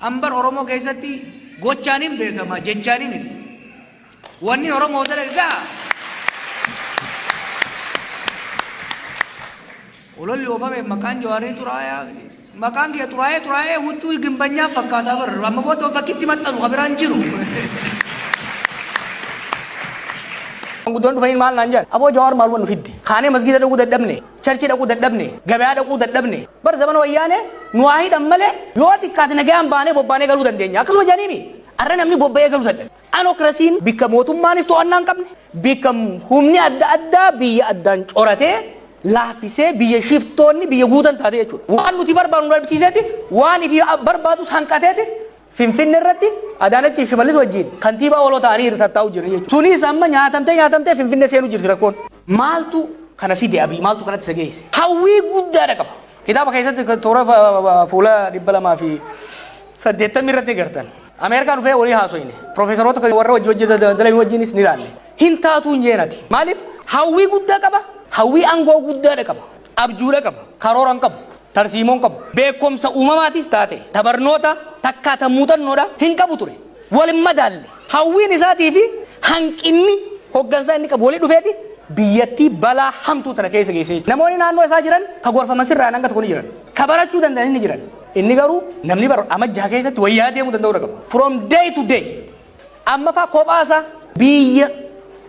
Ambar Oromoo keessatti gochaaniin beekama jechaanii miti. Wanni Oromoo dalagaa ololli oofame maqaan Jawaarii Xuraayyaa maqaan kee Xuraayee huccuu gimbanyaa fakkaataa barra amma booda bakkitti maxxanu kabiraan jiru. Guddoon dhufanii maal naan jedhan aboo Jawaar maal waan fidde kaanee masgiida dhaquu dadhabne charchi dhaquu dadhabne gabayaa dhaquu dadhabne bar zaman wayyaane nu waa hidhan malee yoo xiqqaate nagaan baanee bobbaanee galuu dandeenya akkasuma jedhaniimi arra namni bobba'ee galuu dadhabe. Anokrasiin bikka mootummaanis to'annaa hin qabne bikka humni adda addaa biyya addaan coratee laaffisee biyya shiftoonni biyya guutan taate jechuudha. Waan nuti barbaadu dhabsiiseeti waan ifi barbaadus hanqateeti Finfinnee irratti Adaanachiif Shimallis wajjin kantiibaa waloo ta'anii hirtattaa'u jiran jechuudha. Sunis amma nyaatamtee Finfinnee seenuu jirti rakkoon. Maaltu kana fide Abiy maaltu kanatti isa geesse? Hawwii guddaadha qaba. Kitaaba keessatti toora fuula 280 irratti gartan. Ameerikaa dhufee walii haasoyne. Profeesaroota warra hojjetan wajjinis ni ilaalle. Hin taatu hin jeenati. Maaliif? Hawwii guddaa qaba. Hawwii aangoo guddaadha qaba. Abjuudha qaba. Karoora qaba. Tarsiimoon qabu beekumsa uumamaatis taate tabarnoota takkaata muuxannoodha hin qabu ture walin madaalle hawwiin isaatii fi hanqinni hoggansaa inni qabu walii dhufeeti biyyattii balaa hamtuu tana keessa geessee namoonni naannoo isaa jiran ka gorfaman sirraan hanga tokko ni jiran ka barachuu danda'an ni jiran inni garuu namni baru amajjaa keessatti wayyaa deemuu danda'u qaba from day to day amma faa kophaasaa biyya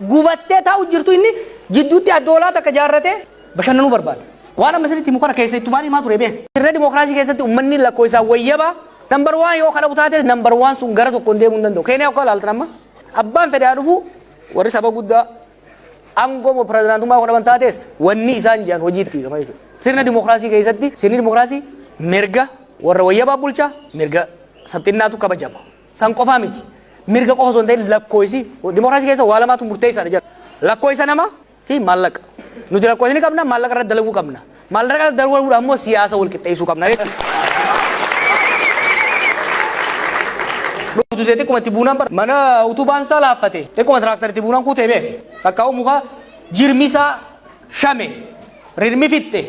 gubattee taa'u jirtu inni jidduutti addoolaa takka jaarratee bashannanuu barbaada. Waan amma sirriitti mukana keessatti maali maa ture bee? Sirna dimookiraasii keessatti uummanni lakkoo isaa wayyaba nambar 1 yoo kana butaate nambar 1 sun gara tokkoon deemuu hin danda'u. Keenyaa akka ilaaltan amma abbaan fedhaa dhufu warri saba guddaa aangoo pirezidaantummaa godhaman taates wanni isaan jiran hojiitti qaba jechuudha. Sirna dimookiraasii keessatti sirni dimookiraasii mirga warra wayyabaa bulchaa mirga sabxinnaatu kabajama. San qofaa miti. Mirga qofa osoo hin ta'in lakkoofsi dimookiraasii keessa waa lamaatu murteessaadha jedha. Lakkoofsa namaa fi maallaqa. Nuti lakkoofsa ni qabna maallaqa irratti dalaguu qabna. Maallaqa irratti dalaguu ammoo siyaasa wal qixxeessuu qabna jechuudha. Nuti jettee kuma itti buunaan mana utubaan isaa laaffate kuma tiraaktarii itti buunaan kuutee bee kakkaa'u muka jirmisaa shame rirmi fitte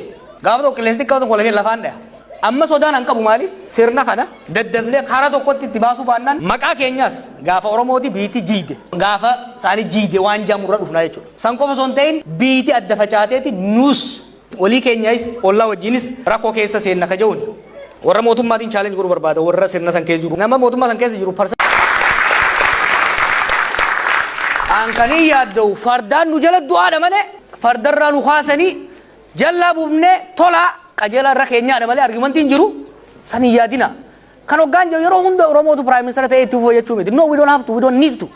gaafa tokko qilleensi xiqqaa tokko lafeen lafaan dhaya. Amma sodaan an qabu maali sirna kana daddablee karaa tokkotti itti baasuu baannaan maqaa keenyaas gaafa Oromooti biitti jiide gaafa isaanii jiide waan jaamurra dhufnaa jechuudha. San qofa osoo hin ta'in biitti adda facaateeti nus walii keenyaas ollaa wajjinis rakkoo keessa seenna ka jehuuni. Warra mootummaatiin chaalenji godhuu barbaada warra sirna san keessa jiru. Nama mootummaa san keessa jiru Ankanii yaadda'u fardaan nu jala du'aadha malee fardarraa nu kaasanii jallaa buufnee tolaa qajeela irra keenyaadha malee argumentiin jiru san hin yaadina. Kan hoggaan jiru yeroo hunda Oromootu Prime Minister ta'ee itti fufuu jechuu miti. No, we don't have to, we don't need to.